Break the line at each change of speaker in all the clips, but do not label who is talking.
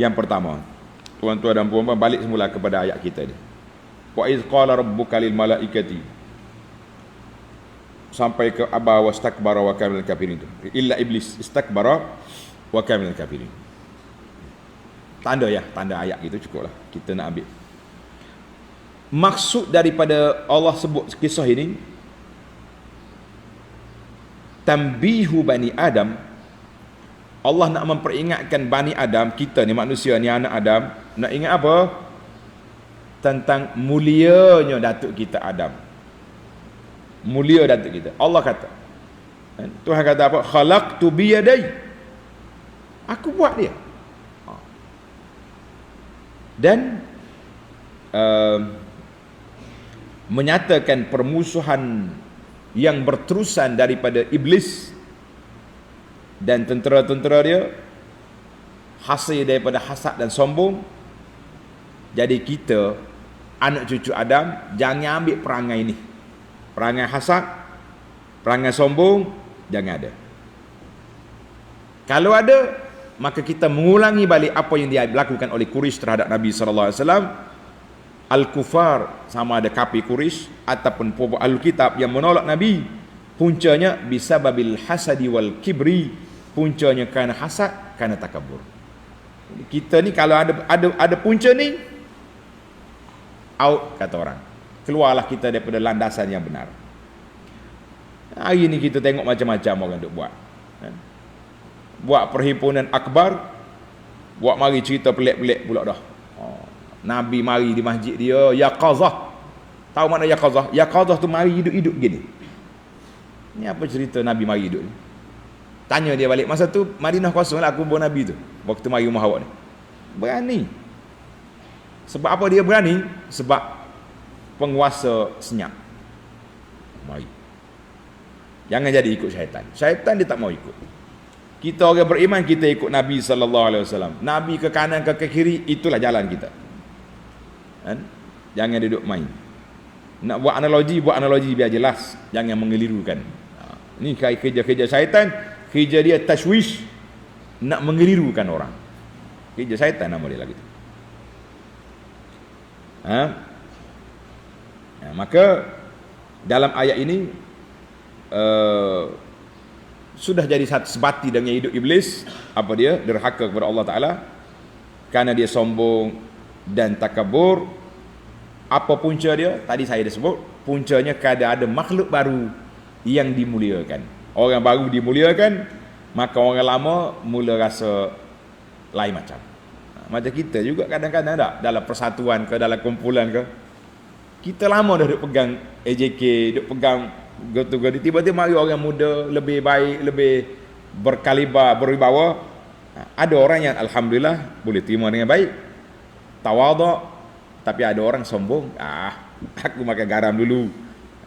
Yang pertama, tuan-tuan dan puan-puan, balik semula kepada ayat kita ni. Wa iz qala rabbuka lil malaikati, sampai ke aba wastakbara wa kana minal kafirin tu. Illa iblis istakbara wa kana minal kafirin. Tanda ayat gitu cukuplah. Kita nak ambil. Maksud daripada Allah sebut kisah ini, tambihu bani Adam. Allah nak memperingatkan Bani Adam, kita ni manusia ni, anak Adam, nak ingat apa? Tentang mulianya datuk kita Adam. Mulia datuk kita. Allah kata, Tuhan kata apa? Khalaqtu biyadai. Aku buat dia. Dan menyatakan permusuhan yang berterusan daripada iblis dan tentera-tentera dia, hasil daripada hasad dan sombong. Jadi kita, anak cucu Adam, jangan ambil perangai ni, perangai hasad, perangai sombong, jangan ada. Kalau ada, maka kita mengulangi balik apa yang dilakukan oleh Quraisy terhadap Nabi SAW. Al-Kufar, sama ada kafir Quraisy ataupun Al-Kitab yang menolak Nabi, puncanya bisababil hasadi wal kibri, puncanya kerana hasad, kerana takabur. Kita ni kalau ada punca ni, out kata orang. Keluarlah kita daripada landasan yang benar. Hari ni kita tengok macam-macam orang duk buat. Buat perhimpunan akbar, buat mari cerita pelik-pelik pula dah. Nabi mari di masjid dia, yaqazah. Tahu mana yaqazah? Yaqazah tu mari hidup-hidup gini. Ni apa cerita Nabi mari hidup ni? Tanya dia balik, masa tu Madinah kosong lah kubur Nabi tu, waktu mari rumah awak ni. Berani. Sebab apa dia berani? Sebab penguasa senyap. Mari. Jangan jadi ikut syaitan. Syaitan dia tak mau ikut. Kita orang beriman, kita ikut Nabi SAW. Nabi ke kanan ke kiri, itulah jalan kita. Kan? Jangan duduk main. Nak buat analogi biar jelas. Jangan mengelirukan. Ini kerja-kerja syaitan. Kerja dia tashwish, nak mengelirukan orang. Kerja syaitan nama dia lagi tu. Maka dalam ayat ini sudah jadi satu sebati dengan hidup iblis. Apa dia? Derhaka kepada Allah Ta'ala, kerana dia sombong dan takabur. Apa punca dia? Tadi saya dah sebut. Puncanya kerana ada makhluk baru yang dimuliakan. Orang baru dimuliakan, maka orang lama mula rasa lain macam. Macam kita juga kadang-kadang tak, dalam persatuan ke, dalam kumpulan ke, kita lama dah duk pegang AJK, duk pegang gotu-gotu, tiba-tiba mari orang muda lebih baik, lebih berkaliber, berwibawa. Ada orang yang alhamdulillah boleh terima dengan baik, tawaduk. Tapi ada orang sombong, aku makan garam dulu.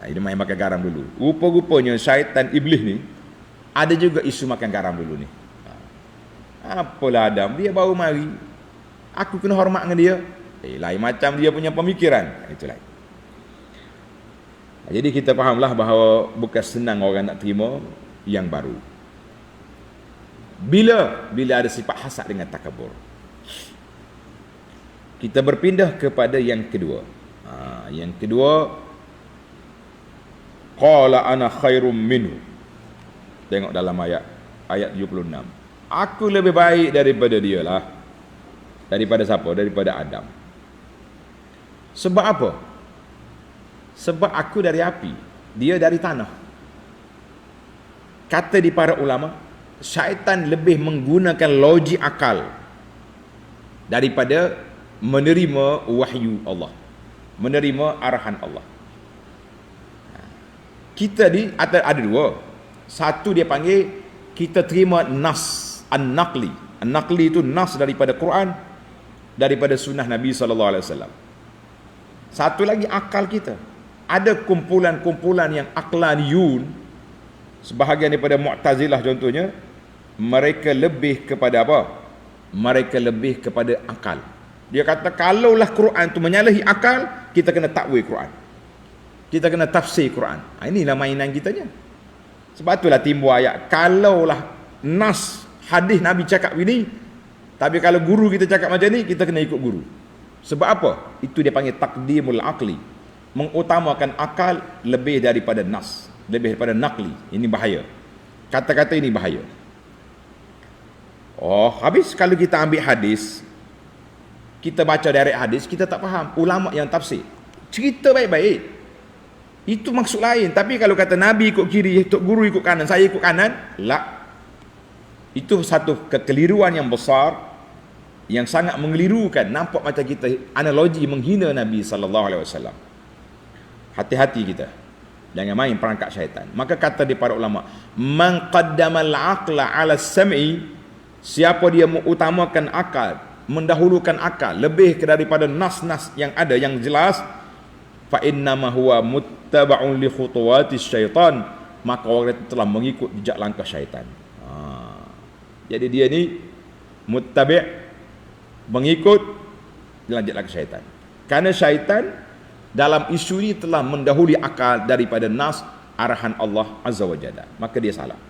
Dia main makan garam dulu. Rupa-rupanya syaitan iblis ni ada juga isu makan garam dulu ni. Apalah Adam, dia baru mari, aku kena hormat dengan dia. Lain macam dia punya pemikiran. Itulah. Jadi kita fahamlah bahawa bukan senang orang nak terima yang baru. Bila ada sifat hasad dengan takabur. Kita berpindah kepada yang kedua. Yang kedua, qala ana khairum minhu. Tengok dalam ayat 76. Aku lebih baik daripada dia lah. Daripada siapa? Daripada Adam. Sebab apa? Sebab aku dari api, dia dari tanah. Kata di para ulama, syaitan lebih menggunakan logik akal daripada menerima wahyu Allah, menerima arahan Allah. Kita ni ada dua. Satu dia panggil, kita terima nas, an-naqli. An-naqli itu nas daripada Quran, daripada sunnah Nabi SAW. Satu lagi akal kita. Ada kumpulan-kumpulan yang aqlaniyun, sebahagian daripada Mu'tazilah contohnya, mereka lebih kepada apa? Mereka lebih kepada akal. Dia kata kalaulah Quran tu menyalahi akal, kita kena takwil Quran, kita kena tafsir Quran. Inilah mainan kitanya. Sebab itulah timbul ayat, kalaulah nas hadis Nabi cakap ini, Tapi kalau guru kita cakap macam ni, kita kena ikut guru. Sebab apa? Itu dia panggil taqdimul aqli. Mengutamakan akal lebih daripada nas, lebih daripada naqli. Ini bahaya. Kata-kata ini bahaya. Oh, habis kalau kita ambil hadis, kita baca direct hadis, kita tak faham. Ulama yang tafsir cerita baik-baik, itu maksud lain. Tapi kalau kata Nabi ikut kiri, tok guru ikut kanan, saya ikut kanan, la. Itu satu kekeliruan yang besar, yang sangat mengelirukan. Nampak macam kita analogi menghina Nabi SAW. Hati-hati kita, jangan main perangkap syaitan. Maka kata di para ulama, man qaddamal aqla ala sam'i, siapa dia mengutamakan akal, mendahulukan akal lebih daripada nas-nas yang ada yang jelas, fa innama huwa muttaba'un li khutuwati syaitan, maka orang itu telah mengikut jejak langkah syaitan. Jadi dia ni muttabi', mengikut jejak langkah syaitan. Karena syaitan dalam isu ini telah mendahului akal daripada nas arahan Allah Azza wa Jalla, maka dia salah.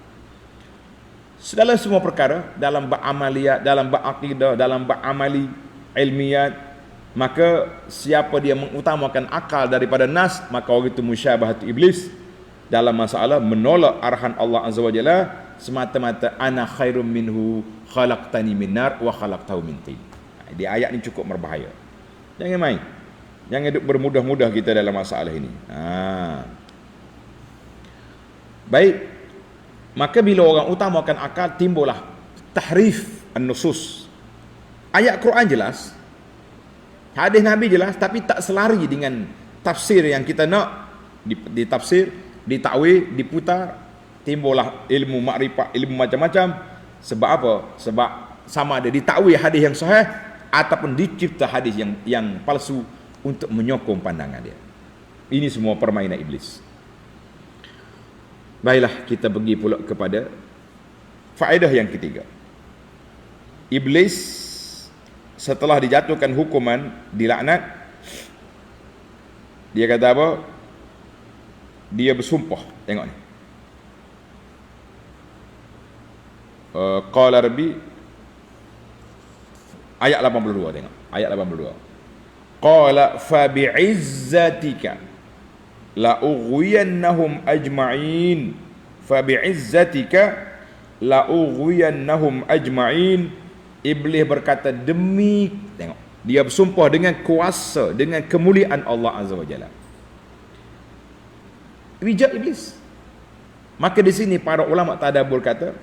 Dalam semua perkara, dalam beramaliyat, dalam berakidah, dalam beramali ilmiat, maka siapa dia mengutamakan akal daripada nas, maka orang itu musyabahatu iblis dalam masalah menolak arahan Allah Azza wa Jalla, semata-mata ana khairum minhu khalaqtani min nar wa khalaqtahu min tin. Di ayat ni cukup berbahaya. Jangan main. Jangan duk bermudah-mudah kita dalam masalah ini. Baik. Maka bila orang utamakan akal, timbullah tahrif an-nusus. Ayat Quran jelas, hadis Nabi jelas, tapi tak selari dengan tafsir yang kita nak. Ditafsir, ditakwil, diputar, timbullah ilmu makrifat, ilmu macam-macam. Sebab apa? Sebab sama ada ditakwil hadis yang sahih ataupun dicipta hadis yang palsu untuk menyokong pandangan dia. Ini semua permainan iblis. Baiklah, kita pergi pula kepada faedah yang ketiga. Iblis setelah dijatuhkan hukuman, dilaknat, dia kata apa? Dia bersumpah. Tengok ni. Qala rabbi, ayat 82, tengok. Ayat 82. Qala fa bi'izzatika la ughwiyannahum ajma'in, fa bi'izzatika la ughwiyannahum ajma'in. Iblis berkata, demi, tengok, dia bersumpah dengan kuasa, dengan kemuliaan Allah Azza wa Jalla. Bijak iblis. Maka di sini para ulama tadabbur kata,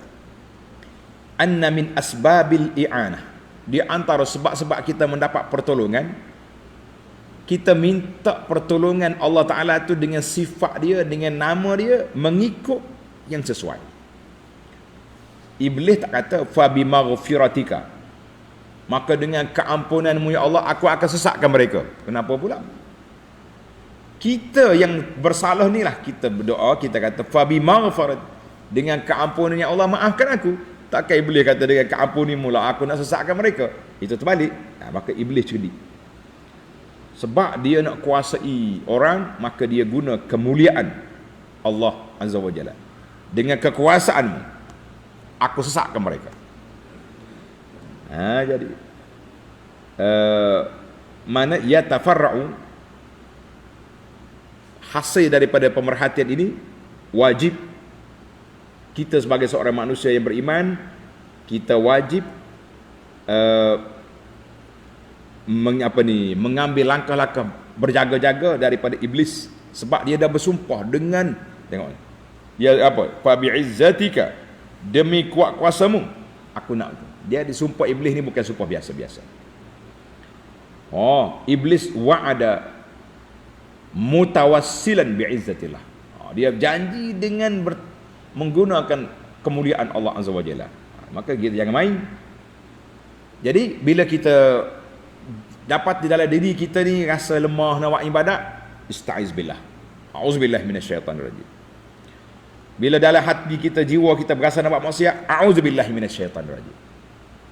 anna min asbabil i'anah, di antara sebab-sebab kita mendapat pertolongan, kita minta pertolongan Allah Ta'ala itu dengan sifat dia, dengan nama dia, mengikut yang sesuai. Iblis tak kata fabi maghfiratika, maka dengan keampunanmu ya Allah aku akan sesatkan mereka. Kenapa pula? Kita yang bersalah ni lah, kita berdoa, kita kata fabi maghfirat, dengan keampunan ya Allah maafkan aku. Takkan iblis kata dengan keampunimu lah aku nak sesatkan mereka. Itu terbalik. Maka iblis cerdik. Sebab dia nak kuasai orang, maka dia guna kemuliaan Allah Azza wa Jalla. Dengan kekuasaanmu aku sesatkan mereka. Jadi mana yatafarra'u, hasil daripada pemerhatian ini, wajib kita sebagai seorang manusia yang beriman, kita wajib mengambil langkah-langkah berjaga-jaga daripada iblis. Sebab dia dah bersumpah dengan, tengok dia apa, fa bi'izzatika, demi kuat kuasamu aku nak. Dia disumpah, iblis ni bukan sumpah biasa-biasa. Iblis wa'ada mutawassilan bi'izzatillah. Dia janji dengan menggunakan kemuliaan Allah Azza wa Jalla. Maka kita jangan main. Jadi bila kita dapat di dalam diri kita ni rasa lemah nak buat ibadat, ista'iz billah. A'udzubillahi minasyaitanir rajim. Bila dalam hati kita, jiwa kita berasa nak buat maksiat, a'udzubillahi minasyaitanir rajim.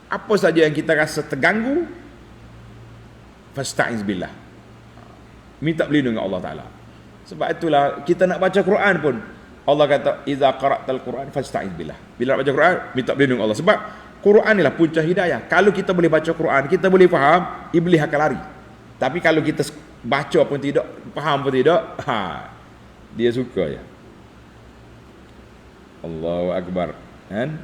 Apa saja yang kita rasa terganggu, fasta'iz billah. Minta berlindung dengan Allah Ta'ala. Sebab itulah kita nak baca Quran pun, Allah kata idza qara'tal Quran fasta'iz billah. Bila nak baca Quran, minta berlindung Allah. Sebab Quran inilah punca hidayah. Kalau kita boleh baca Quran, kita boleh faham, iblis akan lari. Tapi kalau kita baca pun tidak, faham pun tidak, dia suka ya. Allahu Akbar. Kan?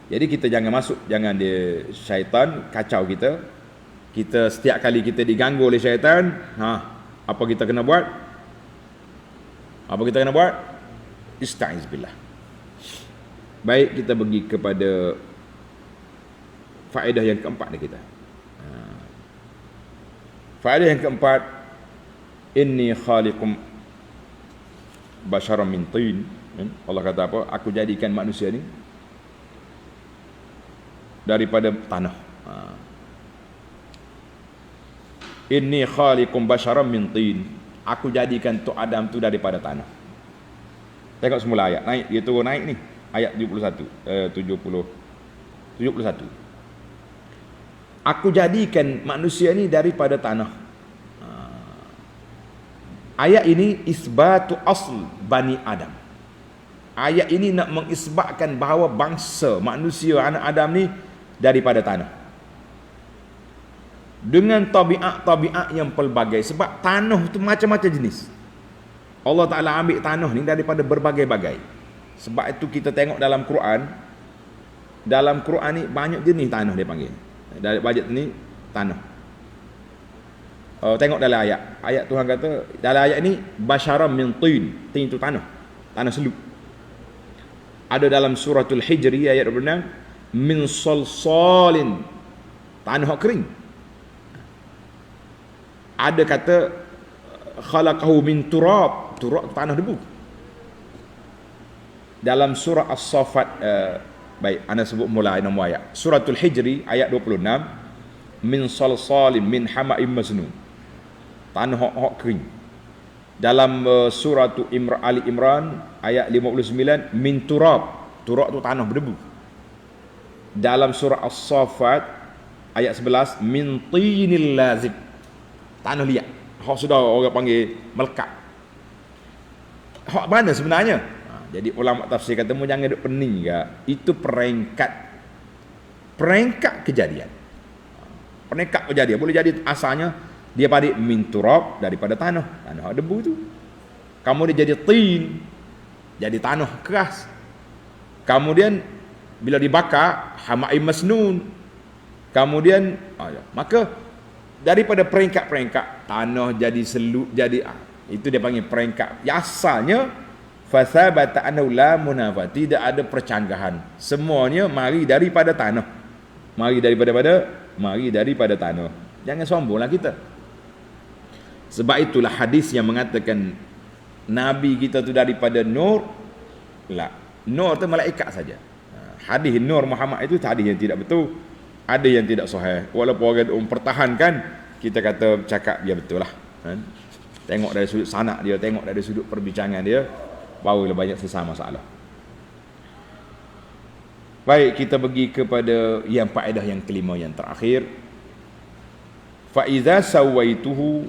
Jadi kita jangan masuk, jangan dia syaitan kacau kita. Kita setiap kali kita diganggu oleh syaitan, apa kita kena buat? Apa kita kena buat? Ista'iz billah. Baik, kita pergi kepada faedah yang keempat ni kita. Faedah yang keempat, inni khaliqum basharam min tin. Allah kata apa? Aku jadikan manusia ni daripada tanah. Inni khaliqum basharam min tin. Aku jadikan Tok Adam tu daripada tanah. Tengok semula ayat naik, dia turun naik ni. Ayat 71. Aku jadikan manusia ni daripada tanah. Ayat ini isbatu asl Bani Adam. Ayat ini nak mengisbatkan bahawa bangsa manusia anak Adam ni daripada tanah. Dengan tabiat-tabiat yang pelbagai. Sebab tanah tu macam-macam jenis. Allah Ta'ala ambil tanah ni daripada berbagai-bagai. Sebab itu kita tengok dalam Quran. Dalam Quran ni banyak jenis tanah dia panggil. Dari bajet ni tanah. Tengok dalam ayat. Ayat Tuhan kata dalam ayat ni basyaram min tin. Tin itu tanah. Tanah seluk. Ada dalam suratul Hijri ayat 26 min salsalin. Tanah kering. Ada kata khalaqahu min turab. Turab tanah debu. Dalam surah As-Saffat, baik, anda sebut mulai nombor ayat. Suratul Hijri ayat 26, min salsalim min hama'im masnun. Tanah hok kering. Dalam surah Ali Imran ayat 59, min turab. Turab tu tanah berdebu. Dalam surah As-Saffat ayat 11, min tinil lazib. Tanah liat. Hok sudah orang panggil melekat. Hok mana sebenarnya? Jadi ulama tafsir kata mu jangan duk pening ke. Itu perengkat kejadian. Perengkat kejadian. Boleh jadi asalnya dia pada min turab daripada tanah debu tu. Kamu dia jadi tin, jadi tanah keras. Kemudian bila dibakar hama'im masnun. Kemudian maka daripada perengkat tanah jadi seluk, jadi itu dia panggil perengkat. Asalnya fasabata annahu la munafa, tidak ada percanggahan, semuanya mari daripada tanah, mari daripada tanah. Jangan sombonglah kita. Sebab itulah hadis yang mengatakan nabi kita tu daripada nur. Nur tu malaikat saja. Hadis nur Muhammad itu hadis yang tidak betul, ada yang tidak sahih. Walaupun orang mempertahankan, kita kata cakap dia betul lah. Tengok dari sudut sanak dia, tengok dari sudut perbincangan dia, barulah banyak sesama masalah. Baik, kita pergi kepada yang faedah yang kelima, yang terakhir. Fa iza sawaituhu,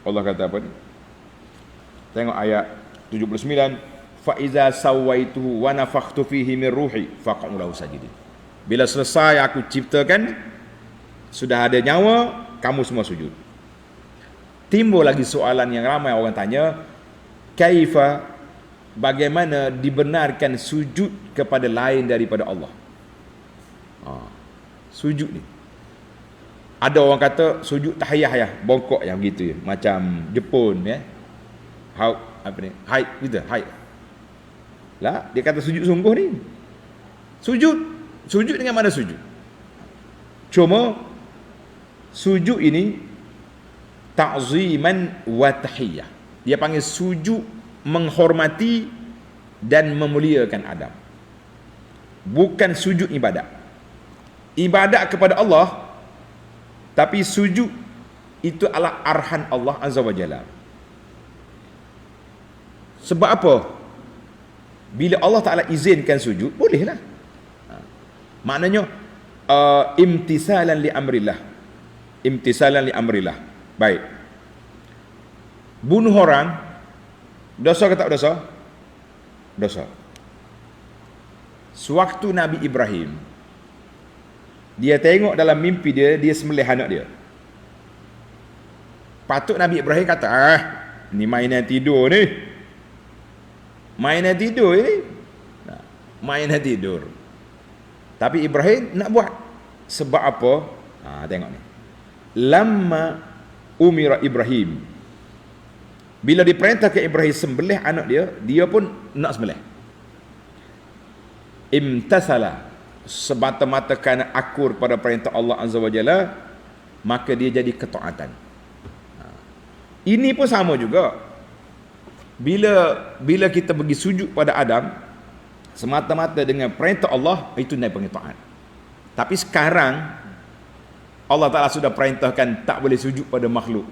Allah kata apa ni? Tengok ayat 79. Fa iza sawaituhu wa nafakhtu fihi min ruhi faq'u lahu sajidin. Bila selesai aku ciptakan, sudah ada nyawa, kamu semua sujud. Timbul lagi soalan yang ramai orang tanya, kaifa, bagaimana dibenarkan sujud kepada lain daripada Allah? Sujud ni. Ada orang kata sujud tahiyah ya, bongkok yang begitu ya, macam Jepun ya. Apa ni? Haid gitu, haid. Lah, dia kata sujud sungguh ni. Sujud dengan mana sujud? Cuma sujud ini ta'ziman wa tahiyah. Dia panggil sujud menghormati dan memuliakan Adam. Bukan sujud ibadat. Ibadat kepada Allah, tapi sujud itu adalah arhan Allah Azza wa Jalla. Sebab apa? Bila Allah Ta'ala izinkan sujud, bolehlah. Maknanya imtisalan li amrillah. Imtisalan li amrillah. Baik. Bunuh orang, dosa ke tak dosa? Dosa. Sewaktu Nabi Ibrahim, dia tengok dalam mimpi dia sembelih anak dia. Patut Nabi Ibrahim kata, ni mainan tidur ni. Mainan tidur ni. Mainan tidur. Tapi Ibrahim nak buat. Sebab apa? Tengok ni. Lamma umira Ibrahim. Bila diperintah ke Ibrahim sembelih anak dia pun nak sembelih. Imtathala, semata-mata kerana akur pada perintah Allah Azza wa Jalla, maka dia jadi ketaatan. Ini pun sama juga. Bila kita pergi sujud pada Adam, semata-mata dengan perintah Allah, itu naik taat. Tapi sekarang Allah Ta'ala sudah perintahkan tak boleh sujud pada makhluk.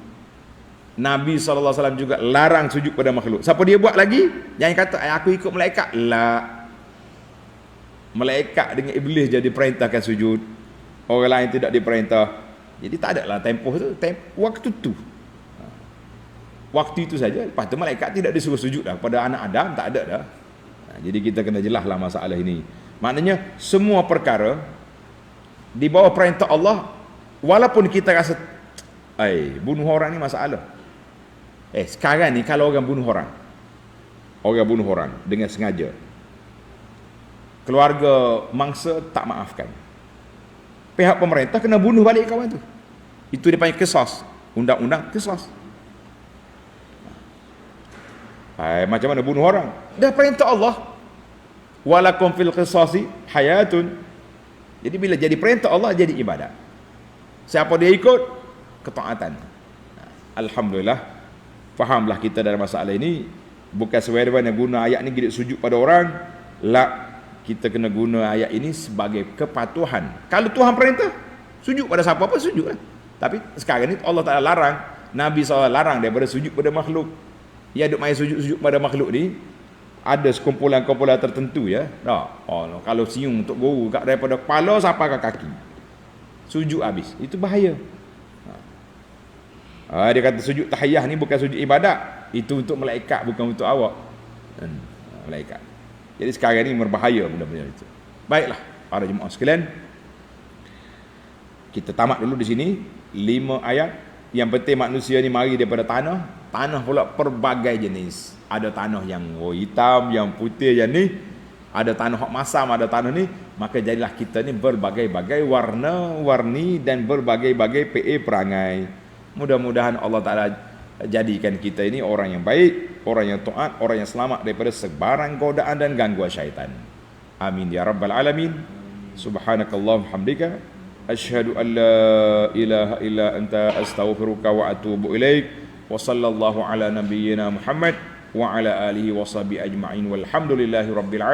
Nabi SAW juga larang sujud pada makhluk. Siapa dia buat lagi? Jangan kata aku ikut malaikat. La. Malaikat dengan iblis jadi perintahkan sujud, orang lain tidak diperintah. Jadi tak ada lah tempoh tu, waktu tu. Waktu itu saja. Lepas tu malaikat tidak disuruh sujud dah. Pada anak Adam tak ada dah. Jadi kita kena jelas lah masalah ini. Maknanya semua perkara di bawah perintah Allah, walaupun kita rasa bunuh orang ni masalah. Sekarang ni kalau orang bunuh orang dengan sengaja, keluarga mangsa tak maafkan, pihak pemerintah kena bunuh balik kawan tu. Itu dia panggil qisas. Undang-undang qisas. Macam mana bunuh orang? Dah perintah Allah. Walakum fil qisasi hayatun. Jadi bila jadi perintah Allah, jadi ibadat. Siapa dia ikut? Ketaatan. Alhamdulillah, fahamlah kita dalam masalah ini. Bukan sewenang-wenang guna ayat ni kita sujud pada orang. La, kita kena guna ayat ini sebagai kepatuhan. Kalau Tuhan perintah, sujud pada siapa apa sujud lah. Tapi sekarang ni Allah Ta'ala larang, Nabi SAW larang daripada sujud pada makhluk. Ya, duk main sujud pada makhluk ni, ada sekumpulan-kumpulan tertentu ya. Kalau siung untuk guru daripada kepala sampai ke kaki, sujud habis. Itu bahaya. Dia kata sujud tahiyah ni bukan sujud ibadat. Itu untuk malaikat, bukan untuk awak. Malaikat. Jadi sekarang ni berbahaya benda-benda itu. Baiklah, para jemaah sekalian, kita tamat dulu di sini 5 ayat. Yang penting manusia ni mari daripada tanah. Tanah pula pelbagai jenis. Ada tanah yang hitam, yang putih, yang ni. Ada tanah hak masam, ada tanah ni. Maka jadilah kita ni berbagai-bagai warna-warni dan berbagai-bagai PA perangai. Mudah-mudahan Allah Ta'ala jadikan kita ini orang yang baik, orang yang taat, orang yang selamat daripada sebarang godaan dan gangguan syaitan. Amin ya rabbal alamin. Subhanakallahumma hamdika asyhadu an la ilaha illa anta astaghfiruka wa atubu ilaik. Wa sallallahu ala nabiyyina Muhammad wa ala alihi wa sahbihi ajma'in walhamdulillahi rabbil alamin.